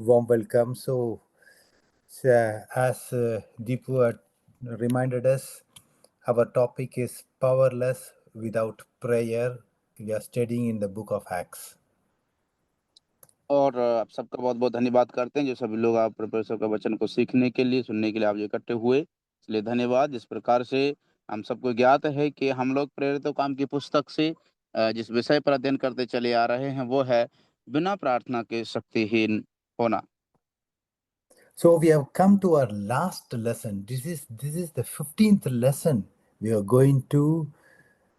Warm welcome. As Deepu had reminded us, our topic is powerless without prayer. We are studying in the book of Acts. और आप सबका बहुत-बहुत धन्यवाद करते हैं, जो सभी लोग आप प्रोफेसर का वचन को सीखने के लिए, सुनने के लिए आप जो इकट्ठे हुए, इसलिए धन्यवाद। जिस प्रकार से हम सबको ज्ञात है कि हम लोग प्रेरितों काम की पुस्तक से जिस विषय पर अध्ययन करते चले आ रहे हैं, वो है बिना प्रार्थना के शक्तिहीन होना। So we have come to our last lesson. This is the 15th lesson we are going to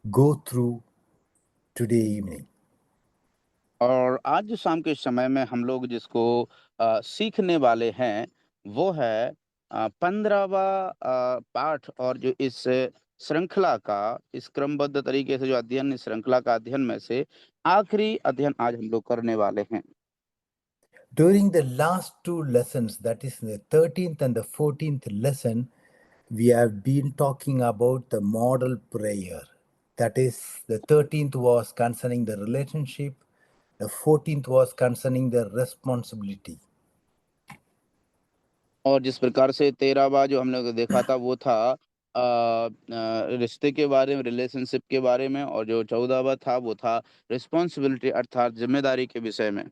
go through today evening. और आज जो शाम के समय में हम लोग जिसको सीखने वाले हैं, वो है 15वां पाठ और जो इस श्रृंखला का, इस क्रमबद्ध तरीके से जो अध्ययन इस श्रृंखला का अध्ययन में से आखिरी अध्ययन आज हम लोग करने वाले हैं। During the last two lessons, that is the 13th and the 14th lesson, we have been talking about the model prayer. That is, the 13th was concerning the relationship, the 14th was concerning the responsibility. और जिस प्रकार से 13वां जो हमने देखा था वो था रिश्ते के बारे में, रिलेशनशिप के बारे में, और जो 14वां था वो था रिस्पॉन्सिबिलिटी अर्थात ज़िम्मेदारी के विषय में।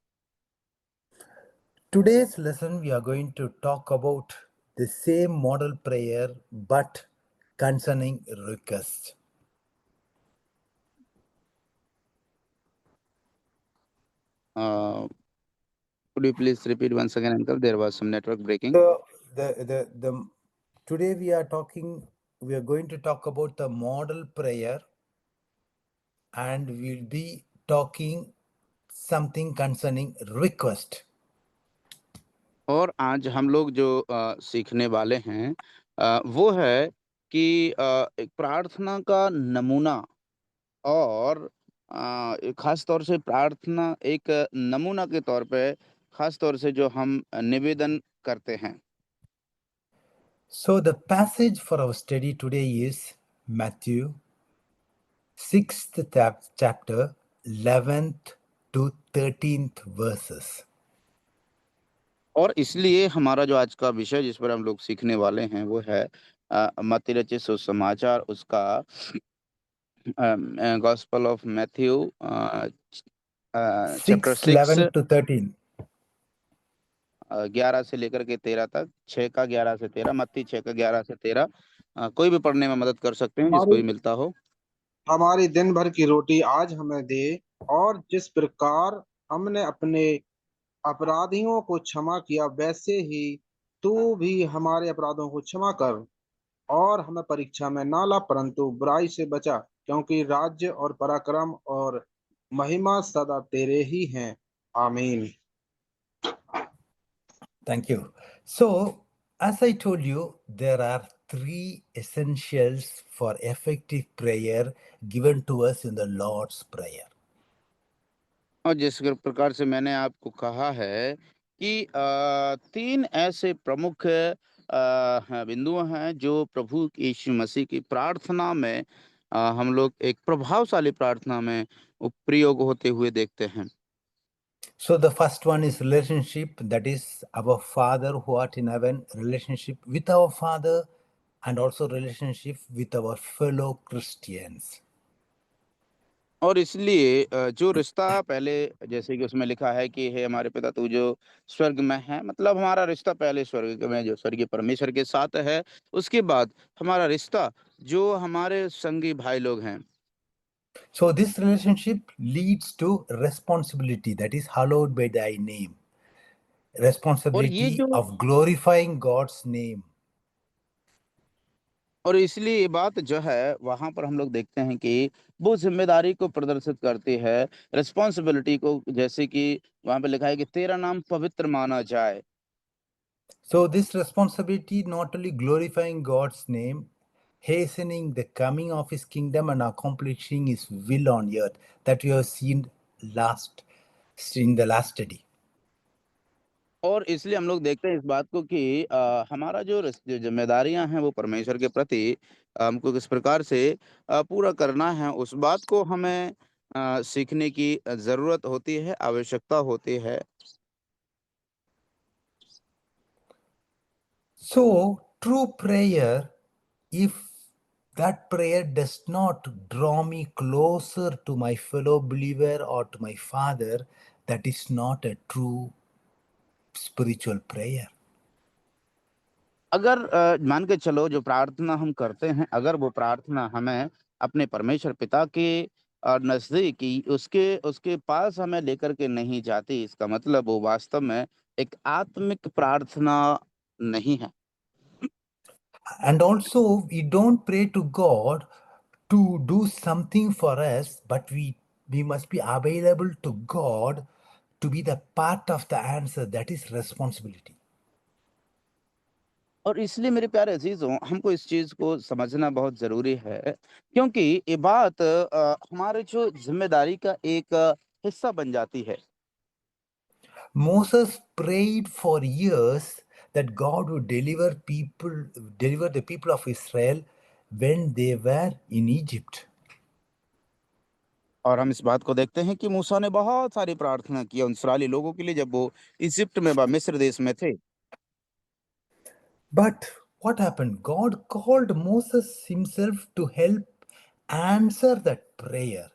Today's lesson, we are going to talk about the same model prayer but concerning request. Could you please repeat once again, Uncle? There was some network breaking. So the today we are going to talk about the model prayer, and we'll be talking something concerning request. और आज हम लोग जो सीखने वाले हैं वो है कि एक प्रार्थना का नमूना, और खास तौर से प्रार्थना एक नमूना के तौर पे खास तौर से जो हम निवेदन करते हैं। So the passage for our study today is Matthew 6th chapter 11th to 13th verses. और इसलिए हमारा जो आज का विषय जिस पर हम लोग सीखने वाले हैं वो है मत्ती रचित सुसमाचार, उसका gospel of Matthew chapter 6, 6 11 to 13. 11 से लेकर के 13 तक, 6 का 11 से 13, मत्ती 6 का 11 से 13। कोई भी पढ़ने में मदद कर सकते हैं जिसको हमारी भी मिलता हो। हमारी दिन भर की रोटी आज हमें दे, और जिस प्रकार हमने अपने अपराधियों को क्षमा किया, वैसे ही तू भी हमारे अपराधों को क्षमा कर, और हमें परीक्षा में ना ला, परंतु बुराई से बचा, क्योंकि राज्य और पराक्रम और महिमा सदा तेरे ही हैं। आमीन। Thank you. So, as I told you, there are three essentials for effective prayer given to us in the Lord's Prayer. और जिस प्रकार से मैंने आपको कहा है कि 3 ऐसे प्रमुख बिंदु हैं जो प्रभु यीशु मसीह की प्रार्थना में हम लोग एक प्रभावशाली प्रार्थना में प्रयोग होते हुए देखते हैं। So, the first one is relationship, that is our Father who art in heaven, relationship with our Father, and also relationship with our fellow Christians. और इसलिए जो रिश्ता पहले, जैसे कि उसमें लिखा है कि हे हमारे पिता तू जो स्वर्ग में है, मतलब हमारा रिश्ता पहले स्वर्ग में जो स्वर्गीय परमेश्वर के साथ है, उसके बाद हमारा रिश्ता जो हमारे संगी भाई लोग हैं। So, this relationship leads to responsibility, that is hallowed by thy name, और ये responsibility जो of glorifying God's name. और इसलिए ये बात जो है वहाँ पर हम लोग देखते हैं कि वो ज़िम्मेदारी को प्रदर्शित करती है, रिस्पॉन्सिबिलिटी को, जैसे कि वहाँ पे लिखा है कि तेरा नाम पवित्र माना जाए। So, this responsibility not only glorifying God's name, hastening the coming of His kingdom and accomplishing His will on earth, that we have seen in the last study. और इसलिए हम लोग देखते हैं इस बात को कि हमारा जो ज़िम्मेदारियाँ हैं वो परमेश्वर के प्रति हमको किस प्रकार से पूरा करना है, उस बात को हमें सीखने की ज़रूरत होती है, आवश्यकता होती है। So, true prayer, if that prayer does not draw me closer to my fellow believer or to my Father, that is not a true spiritual prayer. अगर मान के चलो जो प्रार्थना हम करते हैं, अगर वो प्रार्थना हमें अपने परमेश्वर पिता के नजदीकी उसके उसके पास हमें लेकर के नहीं जाती, इसका मतलब वो वास्तव में एक आत्मिक प्रार्थना नहीं है। And also, we don't pray to God to do something for us, but we must be available to God to be the part of the answer. That is responsibility. और इसलिए मेरे प्यारे अजीजों, हमको इस चीज को समझना बहुत जरूरी है, क्योंकि ये बात हमारे जो जिम्मेदारी का एक हिस्सा बन जाती है। Moses prayed for years that God would deliver the people of Israel when they were in Egypt. और हम इस बात को देखते हैं कि मूसा ने बहुत सारी प्रार्थना की उन इस्राएली लोगों के लिए जब वो इजिप्ट में मिस्र देश में थे। But what happened? God called Moses himself to help answer that prayer.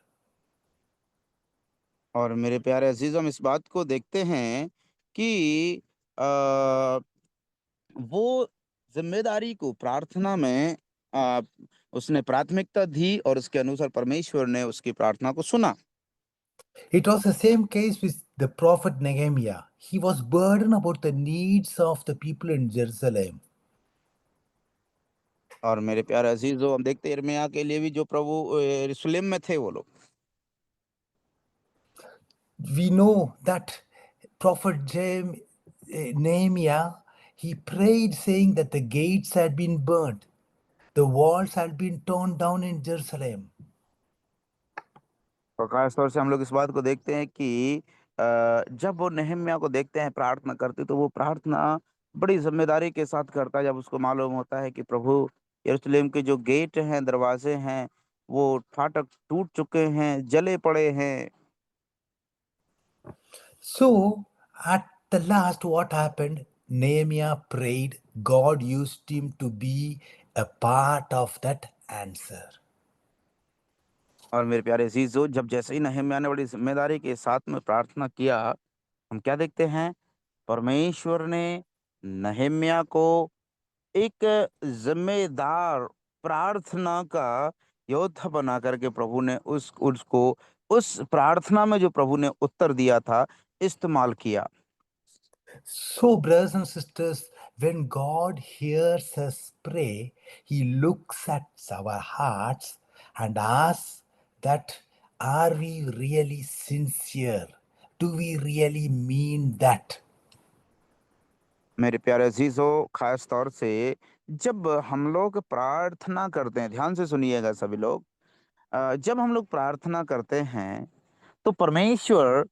और मेरे प्यारे अजीज, हम इस बात को देखते हैं कि आ, वो जिम्मेदारी को प्रार्थना में आ, उसने प्राथमिकता दी और उसके अनुसार परमेश्वर ने उसकी प्रार्थना को सुना। It was the same case with the prophet Nehemiah. He was burdened about the needs of the people in Jerusalem. और मेरे प्यारे अजीजों, हम देखते हैं यिर्मयाह के लिए भी जो प्रभु यरूशलेम में थे वो लोग। We know that prophet Nehemiah, he prayed saying that the gates had been burned, the walls had been torn down in Jerusalem. और खास तौर से हम लोग इस बात को देखते हैं कि जब वो नेहम्याह को देखते हैं प्रार्थना करते, तो वो प्रार्थना बड़ी जिम्मेदारी के साथ करता है। जब उसको मालूम होता है कि प्रभु यरूशलेम के जो गेट हैं, दरवाजे हैं, वो फाटक टूट चुके हैं, जले पड़े हैं। So, at the last, what happened? Nehemiah prayed, God used him to be a part of that answer. और मेरे प्यारे अजीजों, जब जैसे ही नहम्याह ने बड़ी जिम्मेदारी के साथ में प्रार्थना किया, हम क्या देखते हैं? परमेश्वर ने नहम्याह को एक जिम्मेदार प्रार्थना का योद्धा बना करके प्रभु ने उसको उस प्रार्थना में जो प्रभु ने उत्तर दिया था, इस्तेमाल किया। So, brothers and sisters, when God hears us pray, He looks at our hearts and asks that are we really sincere? Do we really mean that? मेरे प्यारे अजीजों, खास तौर से जब हम लोग प्रार्थना करते हैं, ध्यान से सुनिएगा सभी लोग, जब हम लोग प्रार्थना करते हैं तो परमेश्वर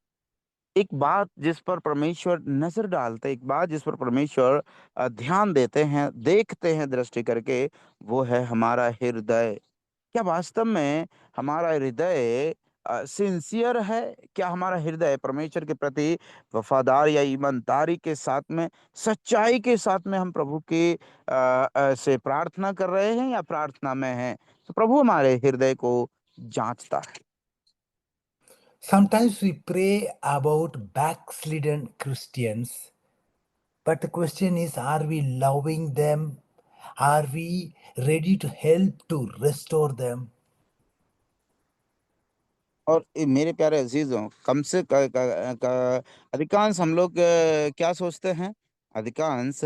एक बात जिस पर परमेश्वर नजर डालते, एक बात जिस पर परमेश्वर ध्यान देते हैं, देखते हैं दृष्टि करके, वो है हमारा हृदय। क्या वास्तव में हमारा हृदय सिंसियर है? क्या हमारा हृदय परमेश्वर के प्रति वफादार या ईमानदारी के साथ में, सच्चाई के साथ में हम प्रभु के से प्रार्थना कर रहे हैं या प्रार्थना में हैं? तो प्रभु हमारे हृदय को जांचता है। Sometimes we pray about backslidden Christians, but the question is are we loving them? Are we ready to help to restore them? और मेरे प्यारे अजीजों, कम से अधिकांश हम लोग क्या सोचते हैं? अधिकांश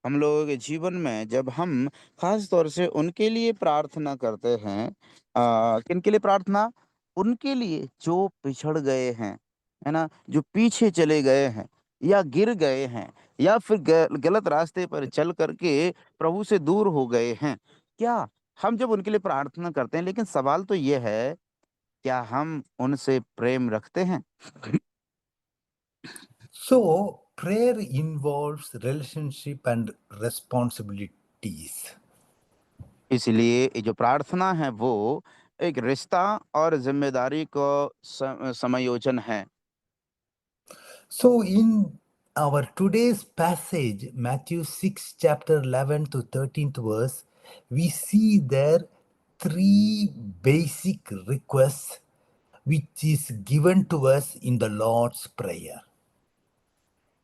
हम लोगों के जीवन में जब हम खास तौर से उनके लिए प्रार्थना करते हैं, किनके लिए प्रार्थना? उनके लिए जो पिछड़ गए हैं, है ना, जो पीछे चले गए हैं या गिर गए हैं या फिर गलत रास्ते पर चल करके प्रभु से दूर हो गए हैं। क्या हम जब उनके लिए प्रार्थना करते हैं, लेकिन सवाल तो ये है, क्या हम उनसे प्रेम रखते हैं? So, prayer involves relationship and responsibilities. इसलिए ये जो प्रार्थना है वो एक रिश्ता और जिम्मेदारी को समायोजन है। So, in our today's passage, Matthew 6, chapter 11 to 13th verse, we see there three basic requests which is given to us in the Lord's Prayer.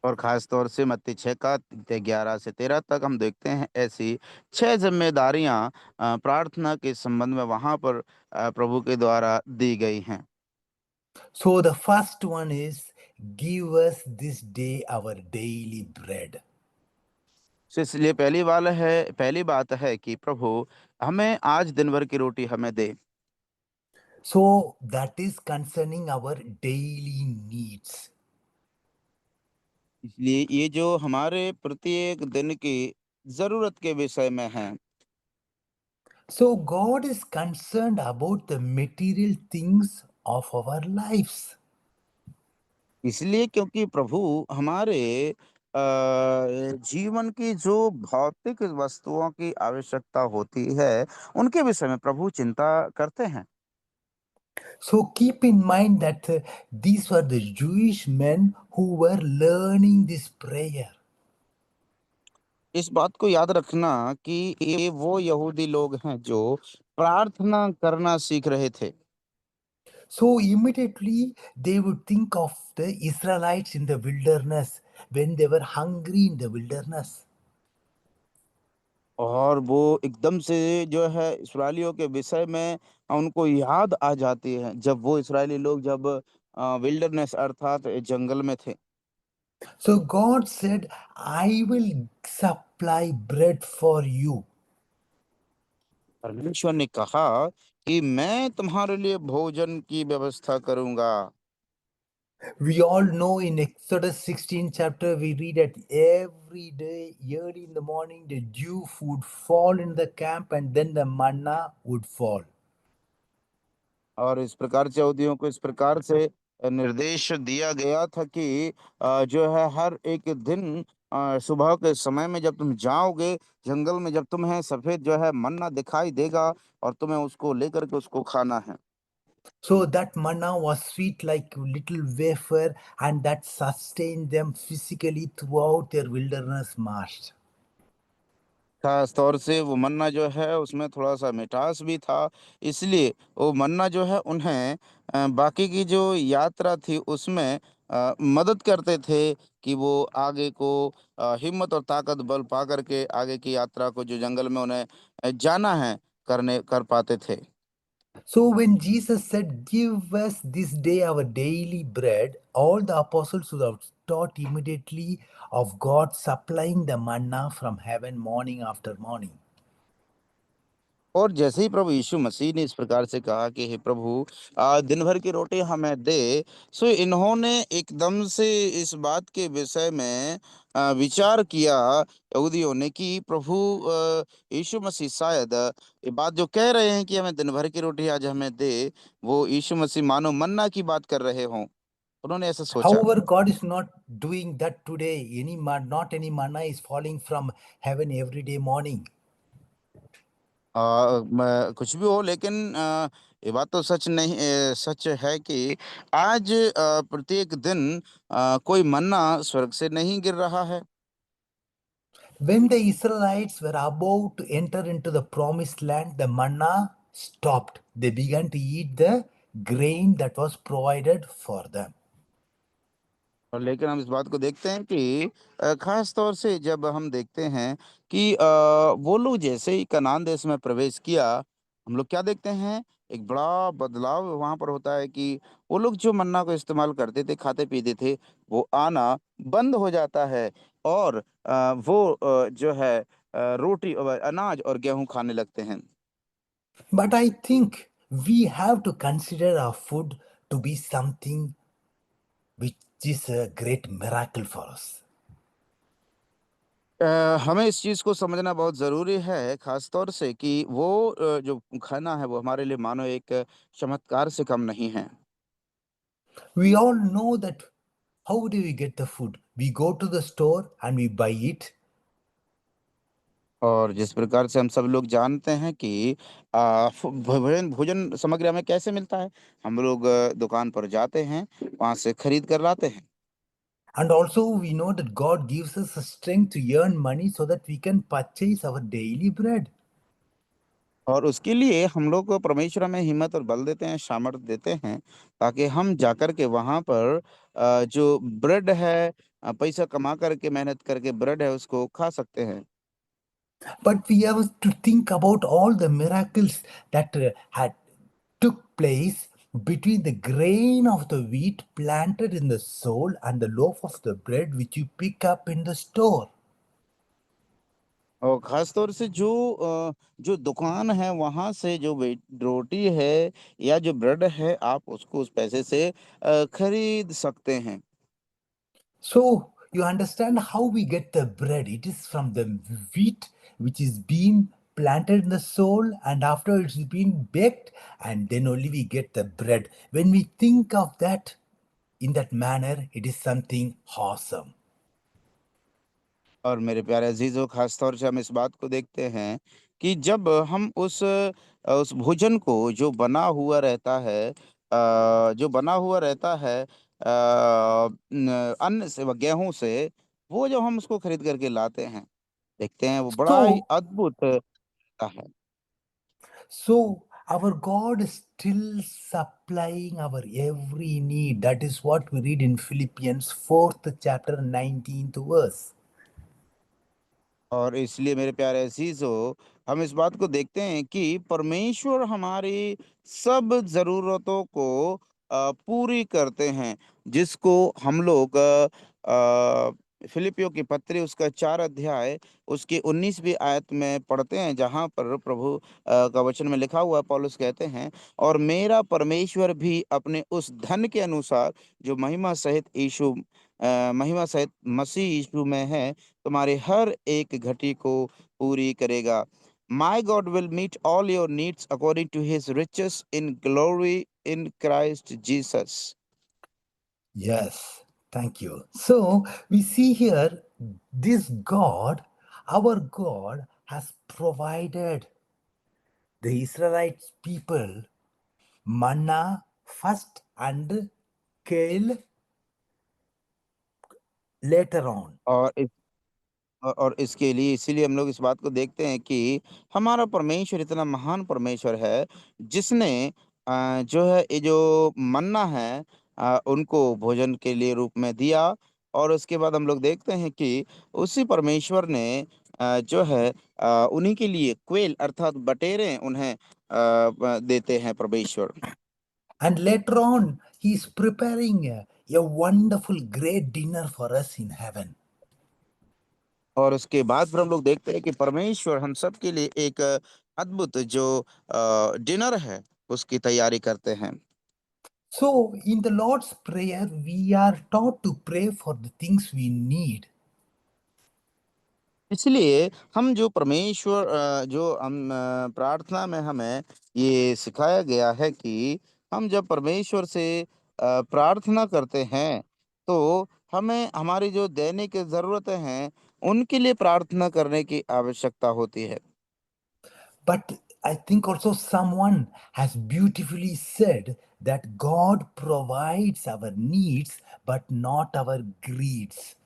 और खास तौर से मत्ती 6 का 11 से 13 तक हम देखते हैं ऐसी 6 जिम्मेदारियां प्रार्थना के संबंध में वहां पर प्रभु के द्वारा दी गई हैं। So the first one is, give us this day our daily bread. तो इसलिए पहली बात है कि प्रभु हमें आज दिन भर की रोटी हमें दे। So that is concerning our daily needs. इसलिए ये जो हमारे प्रत्येक दिन की जरूरत के विषय में है। So God is concerned about the material things of our lives. इसलिए क्योंकि प्रभु हमारे जीवन की जो भौतिक वस्तुओं की आवश्यकता होती है उनके विषय में प्रभु चिंता करते हैं। So keep in mind that these were the Jewish men who were learning this prayer. इस बात को याद रखना कि ये वो यहूदी लोग हैं जो प्रार्थना करना सीख रहे थे। So immediately they would think of the Israelites in the wilderness when they were hungry in the wilderness. और वो एकदम से जो है इस्राएलियों के विषय में उनको याद आ जाती है जब वो इस्राएली लोग जब विल्डरनेस अर्थात जंगल में थे। So God said, I will supply bread for you. परमेश्वर ने कहा कि मैं तुम्हारे लिए भोजन की व्यवस्था करूंगा। We all know in Exodus 16 chapter, we read that every day, early in the morning, the dew would fall in the camp and then the manna would fall. और इस प्रकार से यहूदियों को इस प्रकार से निर्देश दिया गया था कि जो है हर एक दिन सुबह के समय में जब तुम जाओगे जंगल में, जब तुम्हें सफेद जो है मन्ना दिखाई देगा और तुम्हें उसको लेकर के उसको खाना है। So that manna was sweet like little wafer and that sustained them physically throughout their wilderness march. खास तौर से वो मन्ना जो है उसमें थोड़ा सा मिठास भी था, इसलिए वो मन्ना जो है उन्हें बाकी की जो यात्रा थी उसमें मदद करते थे कि वो आगे को हिम्मत और ताकत बल पा करके आगे की यात्रा को जो जंगल में उन्हें जाना है करने कर पाते थे। So when Jesus said, give us this day our daily bread, all the apostles would have taught immediately of God supplying the manna from heaven morning after morning. और जैसे ही प्रभु यीशु मसीह ने इस प्रकार से कहा कि हे प्रभु दिन भर की रोटी हमें दे, सो इन्होंने एकदम से इस बात के विषय में विचार किया यहूदियों ने कि प्रभु यीशु मसीह शायद ये बात जो कह रहे हैं कि हमें दिन भर की रोटी आज हमें दे, वो यीशु मसीह मानो मन्ना की बात कर रहे हों। उन्होंने ऐसा सोचा। However, God is not doing that today. Not any manna is falling from heaven every day morning. कुछ भी हो लेकिन ये बात तो सच नहीं सच है कि आज प्रत्येक दिन कोई मन्ना स्वर्ग से नहीं गिर रहा है। When the Israelites were about to enter into the promised land, the manna stopped. They began to eat the grain that was provided for them. और लेकिन हम इस बात को देखते हैं कि खास तौर से जब हम देखते हैं कि वो लोग जैसे ही कनान देश में प्रवेश किया, हम लोग क्या देखते हैं, एक बड़ा बदलाव वहां पर होता है कि वो लोग जो मन्ना को इस्तेमाल करते थे खाते पीते थे वो आना बंद हो जाता है और वो जो है रोटी अनाज और गेहूं खाने लगते हैं। But I think we have to consider our food to be something which is a great miracle for us. हमें इस चीज़ को समझना बहुत ज़रूरी है, खास तौर से कि वो जो खाना है वो हमारे लिए मानो एक चमत्कार से कम नहीं है। We all know that how do we get the food? We go to the store and we buy it. और जिस प्रकार से हम सब लोग जानते हैं कि भोजन भोजन सामग्री हमें कैसे मिलता है, हम लोग दुकान पर जाते हैं, वहाँ से खरीद कर लाते हैं। And also, we know that God gives us the strength to earn money so that we can purchase our daily bread. और उसके लिए हम लोग को परमेश्वर हमें हिम्मत और बल देते हैं, सामर्थ देते हैं, ताकि हम जाकर के वहां पर जो ब्रेड है, पैसा कमा करके मेहनत करके ब्रेड है उसको खा सकते हैं। But we have to think about all the miracles that had took place between the grain of the wheat planted in the soul and the loaf of the bread which you pick up in the store. और खास तौर से जो दुकान है वहां से जो रोटी है या जो ब्रेड है, आप उसको उस पैसे से खरीद सकते हैं। So you understand how we get the bread. It is from the wheat which is being planted in the soul, and after it's been baked, and then only we get the bread. When we think of that in that manner, it is something awesome. और मेरे प्यारे अजीजों, खास तौर से हम इस बात को देखते हैं कि जब हम उस भोजन को जो बना हुआ रहता है, जो बना हुआ रहता है अन्न से व गेहूं से, वो जब हम उसको खरीद करके लाते हैं, देखते हैं वो बड़ा ही So, अद्भुत रहता है। so our God is still supplying our every need. That is what we read in Philippians 4th chapter 19th verse. और इसलिए मेरे प्यारे अजीजों, हम इस बात को देखते हैं कि परमेश्वर हमारी सब जरूरतों को पूरी करते हैं, जिसको हम लोग फिलिपियों की पत्री उसका 4 अध्याय उसकी 19वीं आयत में पढ़ते हैं, जहां पर प्रभु का वचन में लिखा हुआ है, पौलुस कहते हैं, और मेरा परमेश्वर भी अपने उस धन के अनुसार जो महिमा सहित मसीह यीशु में है, तुम्हारे हर एक घटी को पूरी करेगा। My God will meet all your needs according to his riches in glory in Christ Jesus. Yes, thank you. So we see here this God, our God, has provided the Israelites people manna first and kale later on. और इस और इसके लिए इसीलिए हम लोग इस बात को देखते हैं कि हमारा परमेश्वर इतना महान परमेश्वर है, जिसने जो है ये जो मन्ना है उनको भोजन के लिए रूप में दिया। और उसके बाद हम लोग देखते हैं कि उसी परमेश्वर ने जो है उन्हीं के लिए क्वेल अर्थात बटेरें उन्हें देते हैं परमेश्वर। And later on, He is preparing a wonderful, great dinner for us in heaven. और उसके बाद फिर हम लोग देखते हैं कि परमेश्वर हम सब के लिए एक अद्भुत जो डिनर है उसकी तैयारी करते हैं। So, in the Lord's Prayer, we are taught to pray for the things we need. इसलिए हम जो परमेश्वर जो हम प्रार्थना में हमें ये सिखाया गया है कि हम जब परमेश्वर से प्रार्थना करते हैं, तो हमें हमारी जो दैनिक जरूरतें हैं उनके लिए प्रार्थना करने की आवश्यकता होती है। But I think also someone has beautifully said that God provides our needs but not our greeds.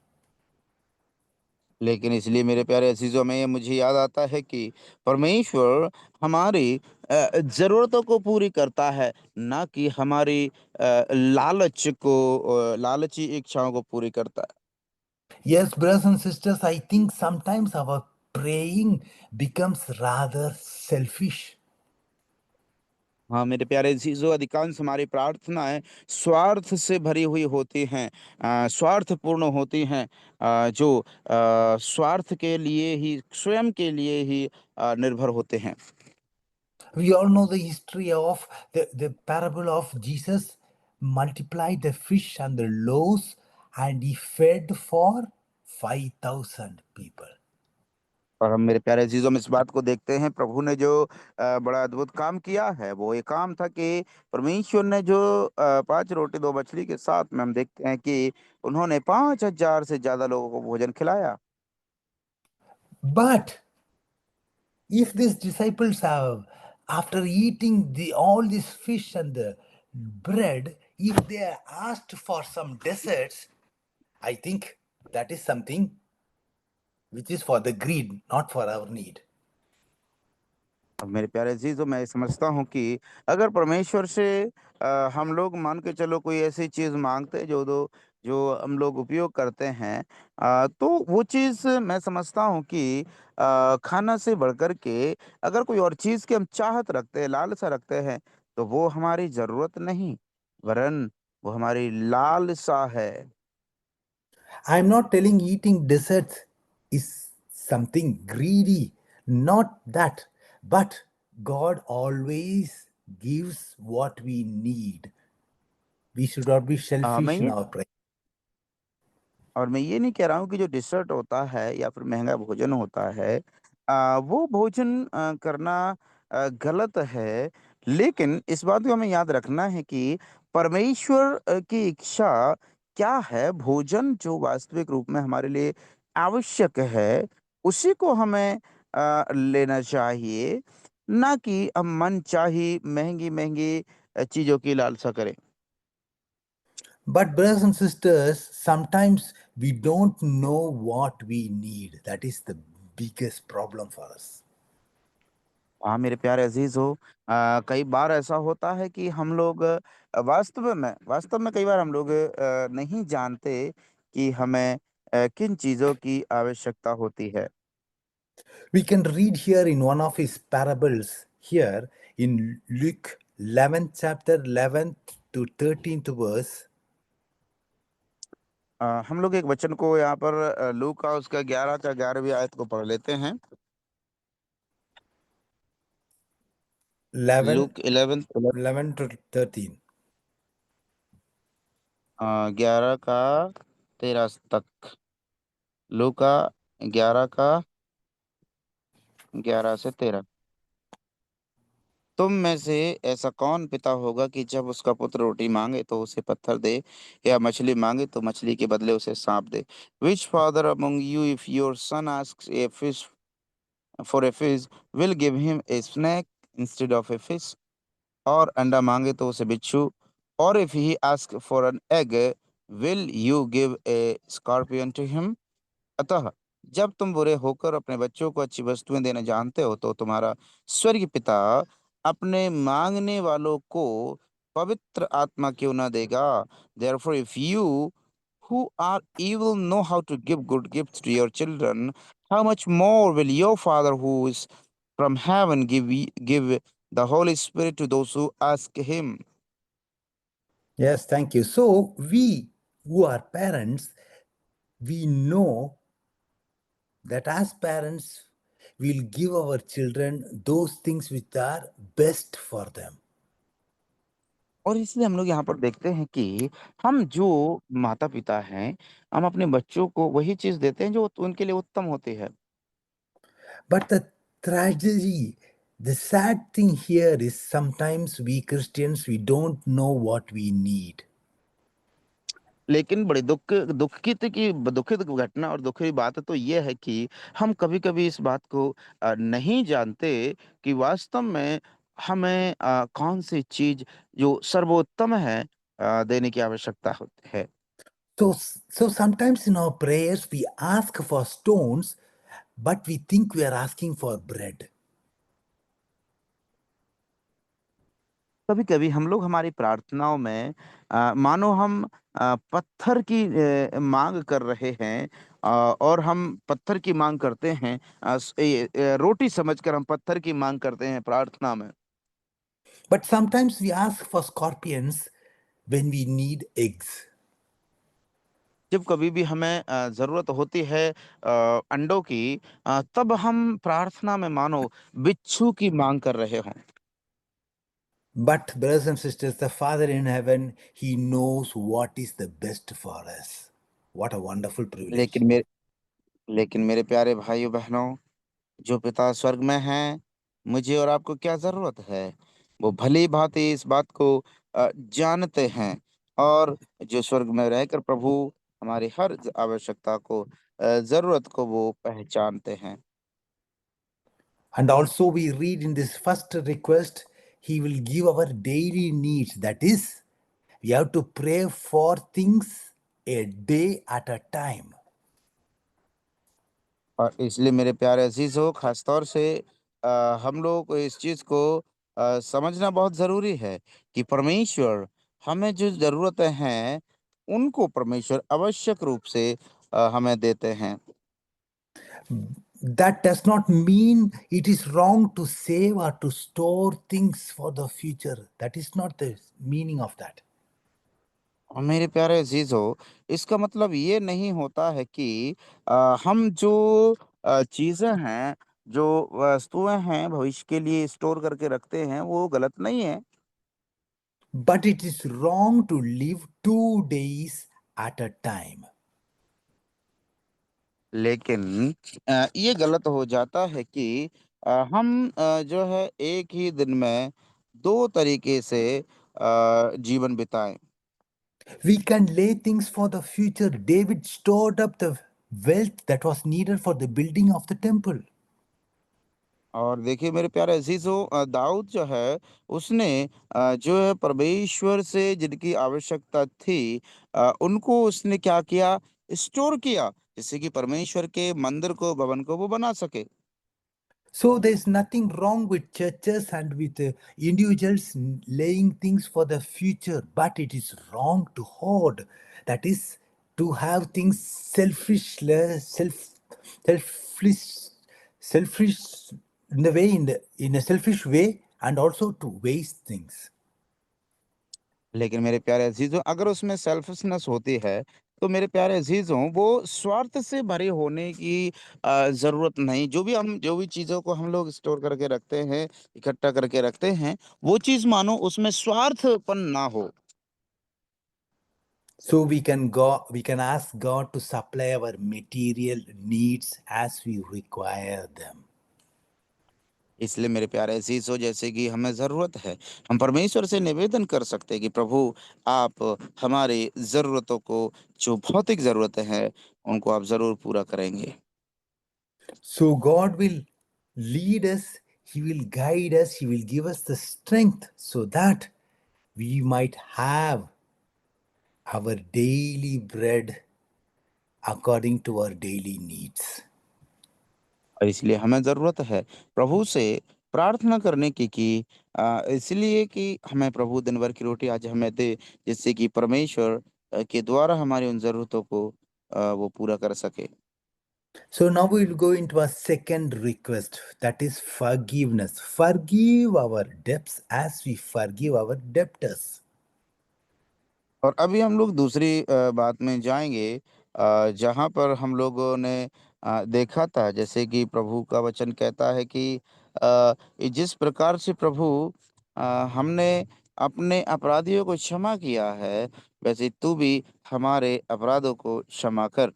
लेकिन इसलिए मेरे प्यारे अजीजों में ये मुझे याद आता है कि परमेश्वर हमारी जरूरतों को पूरी करता है, ना कि हमारी लालची इच्छाओं को पूरी करता है। Yes, brothers and sisters, I think sometimes our praying becomes rather selfish. हाँ मेरे प्यारे अजीजों, अधिकांश हमारी प्रार्थनाएं स्वार्थ से भरी हुई होती हैं, स्वार्थपूर्ण होती हैं, जो स्वार्थ के लिए ही, स्वयं के लिए ही निर्भर होते हैं। We all know the history of the parable of Jesus multiplied the fish and the loaves and he fed for 5,000 people. और हम मेरे प्यारे अजीजों में इस बात को देखते हैं, प्रभु ने जो बड़ा अद्भुत काम किया है, वो ये काम था कि परमेश्वर ने जो 5 रोटी 2 मछली के साथ में हम देखते हैं कि उन्होंने 5,000 से ज्यादा लोगों को भोजन खिलाया। But if these disciples have, after eating all this fish and the bread, if they are asked for some desserts, I think that is something which is for the greed, not for our need. अब मेरे प्यारे अजीजों, मैं समझता हूँ कि अगर परमेश्वर से हम लोग मान के चलो कोई ऐसी चीज मांगते हैं जो हम लोग उपयोग करते हैं, तो वो चीज मैं समझता हूँ कि खाना से बढ़कर के अगर कोई और चीज की हम चाहत रखते हैं, लालसा रखते हैं, तो वो हमारी जरूरत नहीं, वरन वो हमारी लालसा है। I'm not telling eating desserts is something greedy, not that. But God always gives what we need. We should not be मैं selfish in ये our prayer. और मैं ये नहीं कह रहा हूँ कि जो डिसर्ट होता है या फिर महँगा भोजन होता है, वो भोजन करना गलत है। लेकिन इस बात को हमें याद रखना है कि परमेश्वर की इच्छा क्या है? भोजन जो वास्तविक रूप में हमारे लिए आवश्यक है, उसी को हमें लेना चाहिए, ना कि हम मनचाही महँगी-महँगी चीज़ों की लालसा करें। But, brothers and sisters, sometimes we don't know what we need. That is the biggest problem for us. हाँ, मेरे प्यारे अज़ीज़ हो, कई बार ऐसा होता है कि हम लोग वास्तव में कई बार हम लोग नहीं जानते कि हमें किन चीज़ों की आवश्यकता होती है। We can read here in one of his parables here in Luke 11th chapter 11th to 13th verse. हम लोग एक वचन को यहाँ पर लूका उसका 11 का 11वीं आयत को पढ़ लेते हैं। 11, लूक 11 11 to 13. 11 का 13 तक। लूका 11 का 11 से 13। तुम में से ऐसा कौन पिता होगा कि जब उसका पुत्र रोटी मांगे तो उसे पत्थर दे, या मछली मांगे तो मछली के बदले उसे सांप दे? Which father among you if your son asks a fish for a fish will give him a snake instead of a fish? और अंडा मांगे तो उसे बिच्छू? और if he ask for an egg will you give a scorpion to him? अतः जब तुम बुरे होकर अपने बच्चों को अच्छी वस्तुएं देना जानते हो, तो तुम्हारा स्वर्गीय पिता अपने मांगने वालों को पवित्र आत्मा क्यों ना देगा? Therefore, if you who are evil know how to give good gifts to your children, how much more will your Father who is from heaven give the Holy Spirit to those who ask him? Yes, thank you. So, we who are parents, we know that as parents, we'll give our children those things which are best for them. और इसलिए हम लोग यहाँ पर देखते हैं कि हम जो माता-पिता हैं, हम अपने बच्चों को वही चीज़ देते हैं जो उनके लिए उत्तम होती है। But the tragedy, the sad thing here is sometimes we Christians, we don't know what we need. लेकिन बड़ी दुखित घटना और दुखी बात तो ये है कि हम कभी-कभी इस बात को नहीं जानते कि वास्तव में हमें कौन-सी चीज़ जो सर्वोत्तम है देने की आवश्यकता होती है। So sometimes in our prayers we ask for stones, but we think we are asking for bread. कभी-कभी हम लोग हमारी प्रार्थनाओं में मानो हम पत्थर की माँग कर रहे हैं, और हम पत्थर की माँग करते हैं, रोटी समझकर हम पत्थर की माँग करते हैं प्रार्थना में। But sometimes we ask for scorpions when we need eggs. जब कभी भी हमें ज़रूरत होती है अंडों की, तब हम प्रार्थना में मानो बिच्छू की माँग कर रहे हों। But, brothers and sisters, the Father in heaven, He knows what is the best for us. What a wonderful privilege. लेकिन मेरे लेकिन मेरे प्यारे भाइयों-बहनों, जो पिता स्वर्ग में हैं, मुझे और आपको क्या ज़रूरत है? वो भली-भाँति इस बात को जानते हैं, और जो स्वर्ग में रहकर प्रभु हमारी हर आवश्यकता को ज़रूरत को वो पहचानते हैं। And also, we read in this first request, He will give our daily needs. That is, we have to pray for things a day at a time. और इसलिए मेरे प्यारे अजीजों, खासतौर से हम लोगों को इस चीज़ को समझना बहुत ज़रूरी है कि परमेश्वर हमें जो ज़रूरतें हैं उनको परमेश्वर आवश्यक रूप से हमें देते हैं। That does not mean it is wrong to save or to store things for the future. That is not the meaning of that. और मेरे प्यारे अजीजों, इसका मतलब ये नहीं होता है कि हम जो चीज़ें हैं, जो वस्तुएं हैं भविष्य के लिए स्टोर करके रखते हैं, वो गलत नहीं है। But it is wrong to live 2 days at a time. लेकिन ये गलत हो जाता है कि हम जो है एक ही दिन में दो तरीके से जीवन बिताएं। We can lay things for the future. David stored up the wealth that was needed for the building of the temple. और देखिए मेरे प्यारे अजीजों, दाऊद जो है उसने जो है परमेश्वर से जिनकी आवश्यकता थी उनको उसने क्या किया, स्टोर किया, जिससे कि परमेश्वर के मंदिर को, भवन को वो बना सके। So there's nothing wrong with churches and with individuals laying things for the future, but it is wrong to hoard. That is to have things selfish, selfish in the way in a selfish way, and also to waste things. लेकिन मेरे प्यारे अजीजों, अगर उसमें selfishness होती है तो मेरे प्यारे अजीजों वो स्वार्थ से भरे होने की जरूरत नहीं। जो भी चीजों को हम लोग स्टोर करके रखते हैं, इकट्ठा करके रखते हैं, वो चीज मानो उसमें स्वार्थपन ना हो। So we can ask God to supply our material needs as we require them. इसलिए मेरे प्यारे अजीजों, जैसे कि हमें ज़रूरत है, हम परमेश्वर से निवेदन कर सकते हैं कि प्रभु, आप हमारी ज़रूरतों को, जो भौतिक ज़रूरतें हैं, उनको आप ज़रूर पूरा करेंगे। So God will lead us, He will guide us, He will give us the strength so that we might have our daily bread according to our daily needs. और इसलिए हमें ज़रूरत है प्रभु से प्रार्थना करने की कि इसलिए कि हमें प्रभु दिन भर की रोटी आज हमें दे, जिससे कि परमेश्वर के द्वारा हमारी उन ज़रूरतों को वो पूरा कर सके। So now we will go into a second request, that is forgiveness. Forgive our debts as we forgive our debtors. और अभी हम लोग दूसरी बात में जाएंगे, जहाँ पर हम लोगों ने देखा था, जैसे कि प्रभु का वचन कहता है कि जिस प्रकार से प्रभु अ, हमने अपने अपराधियों को क्षमा किया है, वैसे तू भी हमारे अपराधों को क्षमा कर।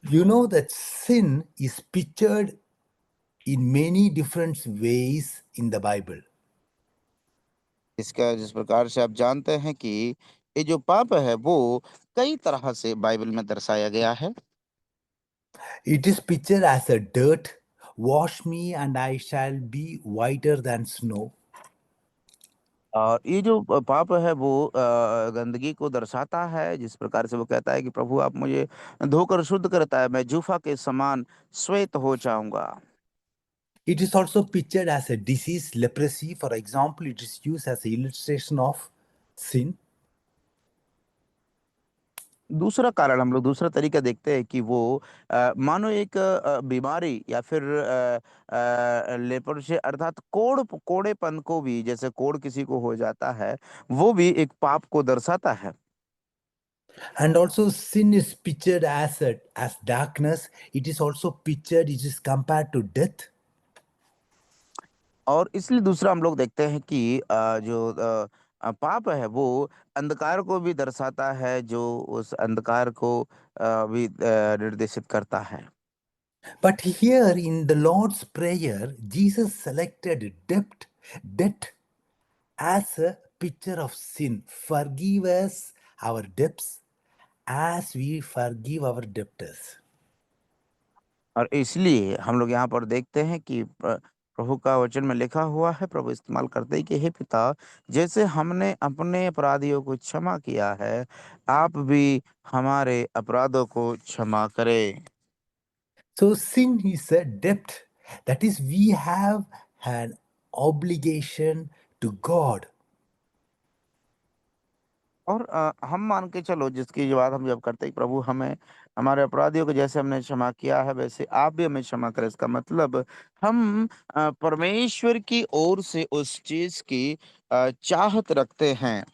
You know that sin is pictured in many different ways in the Bible. इसका जिस प्रकार से आप जानते हैं कि ये जो पाप है वो कई तरह से बाइबल में दर्शाया गया है। It is pictured as a dirt. Wash me and I shall be whiter than snow. और ये जो पाप है वो गंदगी को दर्शाता है, जिस प्रकार से वो कहता है कि प्रभु आप मुझे धोकर शुद्ध करता है, मैं जूफा के समान श्वेत हो जाऊंगा। It is also pictured as a disease, leprosy. For example, it is used as an illustration of sin. दूसरा कारण हम लोग दूसरा तरीका देखते हैं कि वो मानो एक बीमारी या फिर लेप्रोसी अर्थात कोड़ेपन को भी, जैसे कोड़ किसी को हो जाता है, वो भी एक पाप को दर्शाता है। And also, sin is pictured as darkness. It is also pictured, it is compared to death. और इसलिए दूसरा हम लोग देखते हैं कि जो पाप है वो अंधकार को भी दर्शाता है, जो उस अंधकार को भी निर्देशित करता है। But here in the Lord's Prayer, Jesus selected debt as a picture of sin. Forgive us our debts as we forgive our debtors. और इसलिए हम लोग यहाँ पर देखते हैं कि प्रभु का वचन में लिखा हुआ है, प्रभु इस्तेमाल करते हैं कि हे पिता, जैसे हमने अपने अपराधियों को क्षमा किया है, आप भी हमारे अपराधों को क्षमा करें। So sin is a debt. That is, we have an obligation to God. और हम मान के चलो, जिसकी बात हम जब करते हैं कि प्रभु हमें हमारे अपराधियों को जैसे हमने क्षमा किया है वैसे आप भी हमें क्षमा करें, इसका मतलब हम परमेश्वर की ओर से उस चीज की चाहत रखते हैं।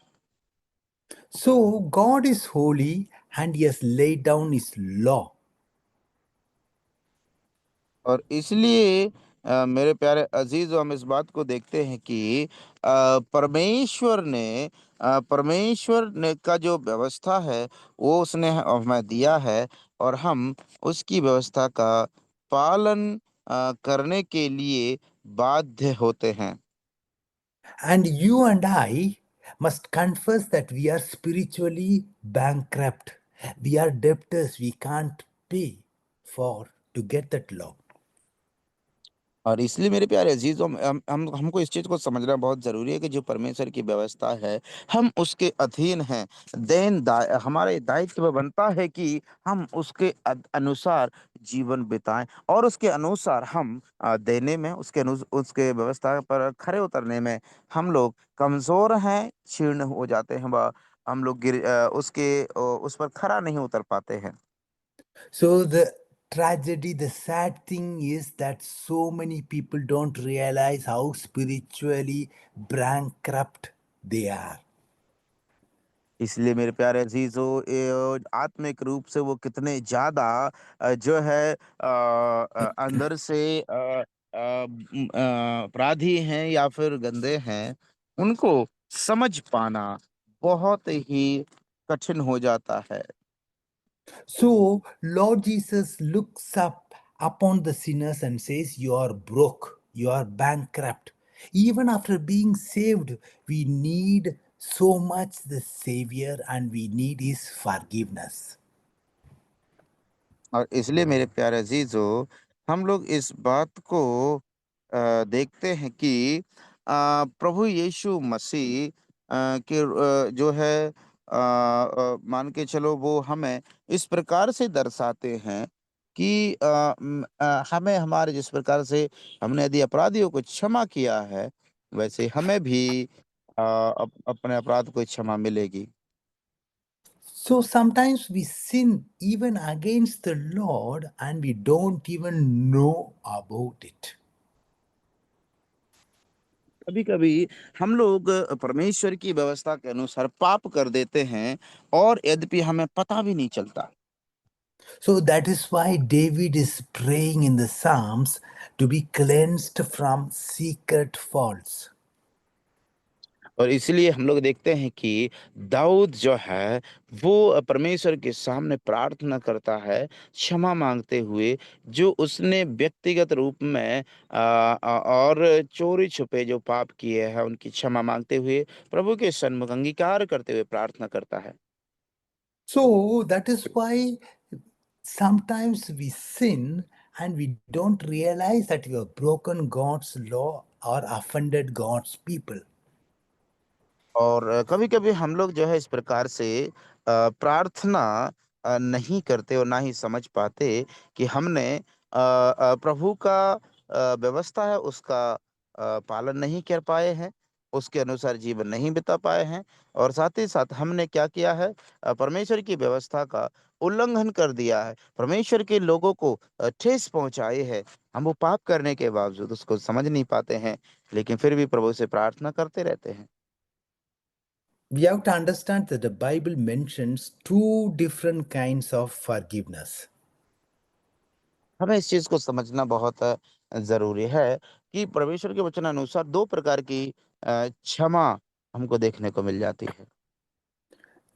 So God is holy and He has laid down His law. और इसलिए मेरे प्यारे अजीज, हम इस बात को देखते हैं कि परमेश्वर ने का जो व्यवस्था है वो उसने हमें दिया है, और हम उसकी व्यवस्था का पालन करने के लिए बाध्य होते हैं। And you and I must confess that we are spiritually bankrupt. We are debtors. We can't pay for to get that law. और इसलिए मेरे प्यारे अजीजों, हमको इस चीज को समझना बहुत जरूरी है कि जो परमेश्वर की व्यवस्था है हम उसके अधीन हैं। हमारे दायित्व बनता है कि हम उसके अनुसार जीवन बिताएं, और उसके अनुसार हम देने में, उसके व्यवस्था पर खरे उतरने में हम लोग कमजोर हैं, क्षीण हो जाते हैं, हम लोग उस पर खरा नहीं उतर पाते हैं। So the tragedy, the sad thing is that so many people don't realize how spiritually bankrupt they are. इसलिए मेरे प्यारे अजीजों, आत्मिक रूप से वो कितने ज्यादा जो है अंदर से अपराधी हैं या फिर गंदे हैं, उनको समझ पाना बहुत ही कठिन हो जाता है। So Lord Jesus looks up upon the sinners and says, "You are broke, you are bankrupt." Even after being saved, we need so much the Savior and we need His forgiveness. और इसलिए मेरे प्यारे अजीजों, हम लोग इस बात को देखते हैं कि प्रभु यीशु मसीह जो है मान के चलो, वो हमें इस प्रकार से दर्शाते हैं कि हमें हमारे जिस प्रकार से हमने यदि अपराधियों को क्षमा किया है, वैसे हमें भी अपने अपराध को क्षमा मिलेगी। So sometimes we sin even against the Lord and we don't even know about it. कभी कभी हम लोग परमेश्वर की व्यवस्था के अनुसार पाप कर देते हैं, और यद्यपि हमें पता भी नहीं चलता। So that is why David is praying in the Psalms to be cleansed from secret faults. और इसलिए हम लोग देखते हैं कि दाऊद जो है वो परमेश्वर के सामने प्रार्थना करता है, क्षमा मांगते हुए, जो उसने व्यक्तिगत रूप में और चोरी छुपे जो पाप किए हैं उनकी क्षमा मांगते हुए प्रभु के सन्मुख अंगीकार करते हुए प्रार्थना करता है। So that is why sometimes we sin and we don't realize that we have broken God's law or offended God's people. और कभी कभी हम लोग जो है इस प्रकार से प्रार्थना नहीं करते और ना ही समझ पाते कि हमने प्रभु का व्यवस्था है उसका पालन नहीं कर पाए हैं, उसके अनुसार जीवन नहीं बिता पाए हैं, और साथ ही साथ हमने क्या किया है, परमेश्वर की व्यवस्था का उल्लंघन कर दिया है, परमेश्वर के लोगों को ठेस पहुंचाए है। हम वो पाप करने के बावजूद उसको समझ नहीं पाते हैं, लेकिन फिर भी प्रभु से प्रार्थना करते रहते हैं। We have to understand that the Bible mentions two different kinds of forgiveness. हमें इस चीज को समझना बहुत जरूरी है कि परमेश्वर के वचन अनुसार दो प्रकार की क्षमा हमको देखने को मिल जाती है।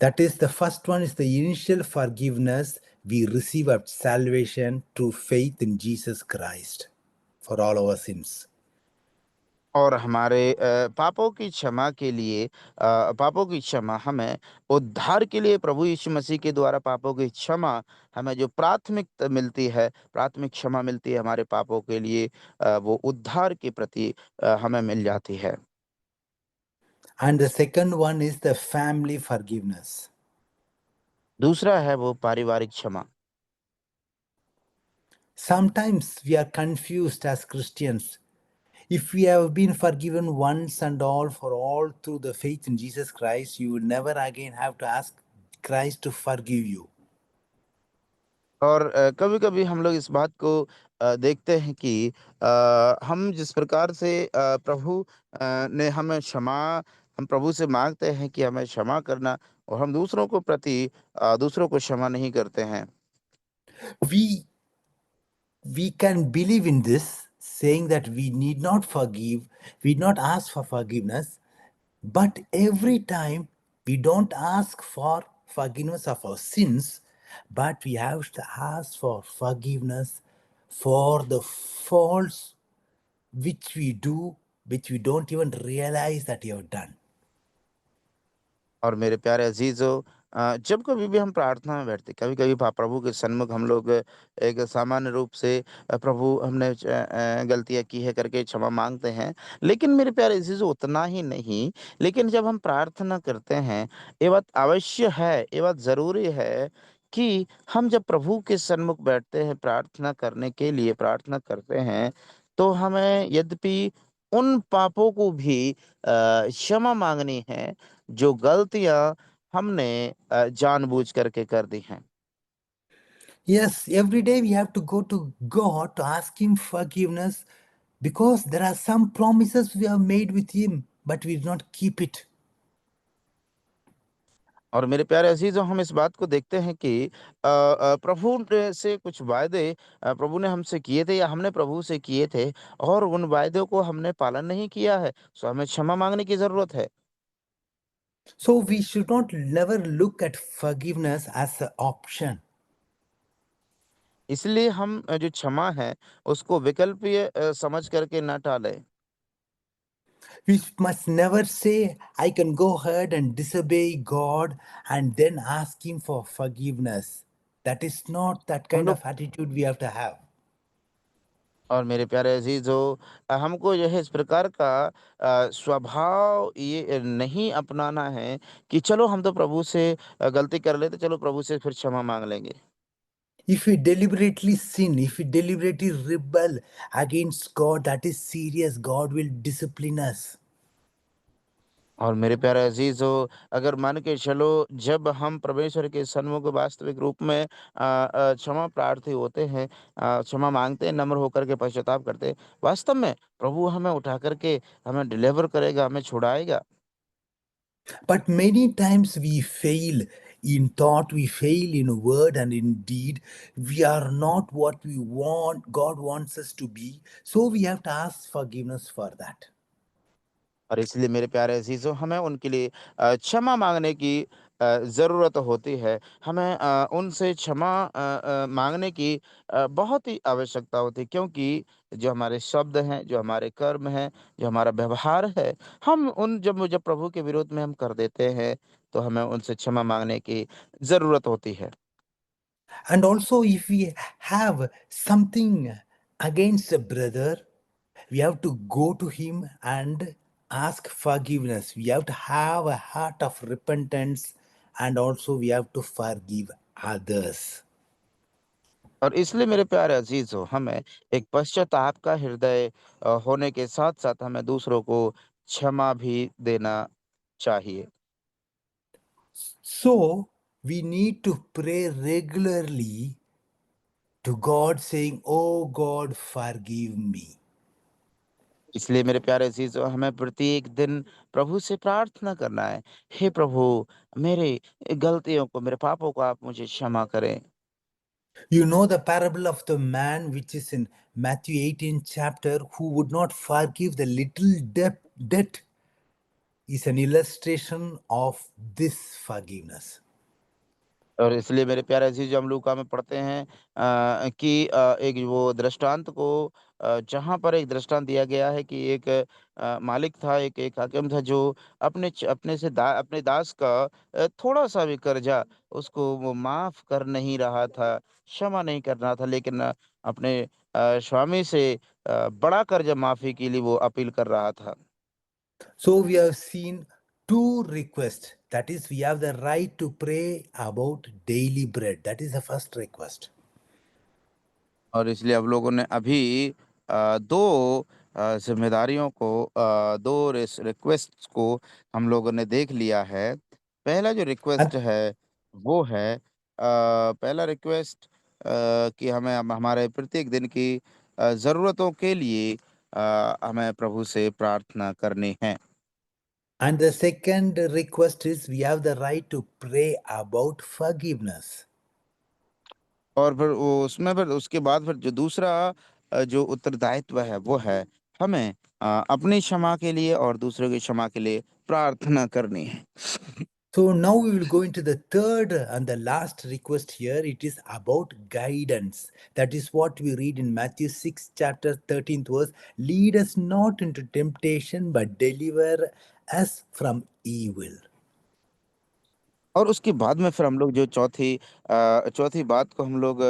That is, the first one is the initial forgiveness we receive at salvation through faith in Jesus Christ for all our sins. और हमारे पापों की क्षमा के लिए पापों की क्षमा हमें उद्धार के लिए प्रभु यीशु मसीह के द्वारा पापों की क्षमा हमें जो प्राथमिक मिलती है, प्राथमिक क्षमा मिलती है हमारे पापों के लिए, वो उद्धार के प्रति हमें मिल जाती है। And the second one is the family forgiveness. दूसरा है वो पारिवारिक क्षमा। Sometimes we are confused as Christians. If we have been forgiven once and all for all through the faith in Jesus Christ, you will never again have to ask Christ to forgive you. और कभी-कभी हम लोग इस बात को देखते हैं कि हम जिस प्रकार से प्रभु ने हमें क्षमा हम प्रभु से माँगते हैं कि हमें क्षमा करना, और हम दूसरों को प्रति दूसरों को क्षमा नहीं करते हैं। We can believe in this, saying that we need not forgive, we not ask for forgiveness, but every time we don't ask for forgiveness of our sins, but we have to ask for forgiveness for the faults which we do, which we don't even realize that we have done. और मेरे प्यारे अजीजों, जब कभी भी हम प्रार्थना में बैठते, कभी-कभी प्रभु के सन्मुख हम लोग एक सामान्य रूप से प्रभु हमने गलतियाँ की है करके क्षमा माँगते हैं। लेकिन मेरे प्यारे अजीजों, उतना ही नहीं, लेकिन जब हम प्रार्थना करते हैं, ये बात अवश्य है, ये बात ज़रूरी है कि हम जब प्रभु के सन्मुख बैठते हैं प्रार्थना करने के लिए प्रार्थना करते हैं, तो हमें यद्यपि उन पापों को भी क्षमा माँगनी है जो गलतियाँ हमने जानबूझ करके कर दी हैं। Yes, every day we have to go to God to ask Him forgiveness because there are some promises we have made with Him, but we did not keep it. और मेरे प्यारे अज़ीज़ों, हम इस बात को देखते हैं कि प्रभु ने से कुछ वायदे प्रभु ने हमसे किए थे या हमने प्रभु से किए थे, और उन वायदों को हमने पालन नहीं किया है, सो हमें क्षमा माँगने की ज़रूरत है। So we should not never look at forgiveness as an option. इसलिए हम जो क्षमा है, उसको विकल्पीय समझ करके ना टालें। We must never say, I can go ahead and disobey God and then ask Him for forgiveness. That is not that हम kind लोग of attitude we have to have. और मेरे प्यारे अजीज़ों, हमको जो है इस प्रकार का स्वभाव ये नहीं अपनाना है कि चलो हम तो प्रभु से गलती कर लेते, चलो प्रभु से फिर क्षमा माँग लेंगे। If we deliberately sin, if we deliberately rebel against God, that is serious. God will discipline us. और मेरे प्यारे अजीज़ों, अगर मान के चलो जब हम परमेश्वर के सन्मुख वास्तविक रूप में क्षमा प्रार्थी होते हैं, क्षमा माँगते हैं, नम्र होकर के पश्चाताप करते हैं, वास्तव में प्रभु हमें उठा कर के हमें डिलीवर करेगा, हमें छुड़ाएगा। But many times we fail in thought, we fail in word and in deed. We are not what we want, God wants us to be. So we have to ask forgiveness for that. और इसलिए मेरे प्यारे अज़ीज़ों, हमें उनके लिए क्षमा माँगने की ज़रूरत होती है। हमें उनसे क्षमा माँगने की बहुत ही आवश्यकता होती है, क्योंकि जो हमारे शब्द हैं, जो हमारे कर्म हैं, जो हमारा व्यवहार है, हम उन जब जब प्रभु के विरोध में हम कर देते हैं, तो हमें उनसे क्षमा माँगने की ज़रूरत होती है। And also, if we have something against a brother, we have to go to him and ask forgiveness. We have to have a heart of repentance and also we have to forgive others. और इसलिए मेरे प्यारे अजीजों, हमें एक पश्चाताप का हृदय होने के साथ-साथ हमें दूसरों को क्षमा भी देना चाहिए। So, we need to pray regularly to God saying, Oh God, forgive me. इसलिए मेरे प्यारे अजीजों, हमें प्रत्येक दिन प्रभु से प्रार्थना करना है, हे प्रभु, मेरे गलतियों को, मेरे पापों को आप मुझे क्षमा करें। You know the parable of the man which is in Matthew 18 chapter who would not forgive the little debt is an illustration of this forgiveness. और इसलिए मेरे प्यारे अजीज, जो हम लूका में पढ़ते हैं कि एक वो दृष्टांत को जहाँ पर एक दृष्टांत दिया गया है कि एक मालिक था, एक एक हाकिम था, जो अपने दास का थोड़ा सा भी कर्जा उसको वो माफ कर नहीं रहा था, क्षमा नहीं कर रहा था, लेकिन अपने स्वामी से बड़ा कर्जा माफी के लिए वो अपील कर रहा था। So we have seen two requests. That is, we have the right to pray about daily bread. That is the first request. और इसलिए अब लोगों ने अभी दो जिम्मेदारियों को, दो रिक्वेस्ट को हम लोगों ने देख लिया है। पहला जो रिक्वेस्ट And है वो है, पहला रिक्वेस्ट कि हमें हमारे प्रत्येक दिन की ज़रूरतों के लिए हमें प्रभु से प्रार्थना करनी है। And the second request is we have the right to pray about forgiveness. और फिर उसमें फिर उसके बाद फिर जो दूसरा जो उत्तरदायित्व है वो है, हमें अपनी क्षमा के लिए और दूसरों की क्षमा के लिए प्रार्थना करनी है। So now we will go into the third and the last request here. It is about guidance. That is what we read in Matthew 6, chapter 13th verse. Lead us not into temptation, but deliver us from evil. और उसके बाद में फिर हम लोग जो चौथी बात को हम लोग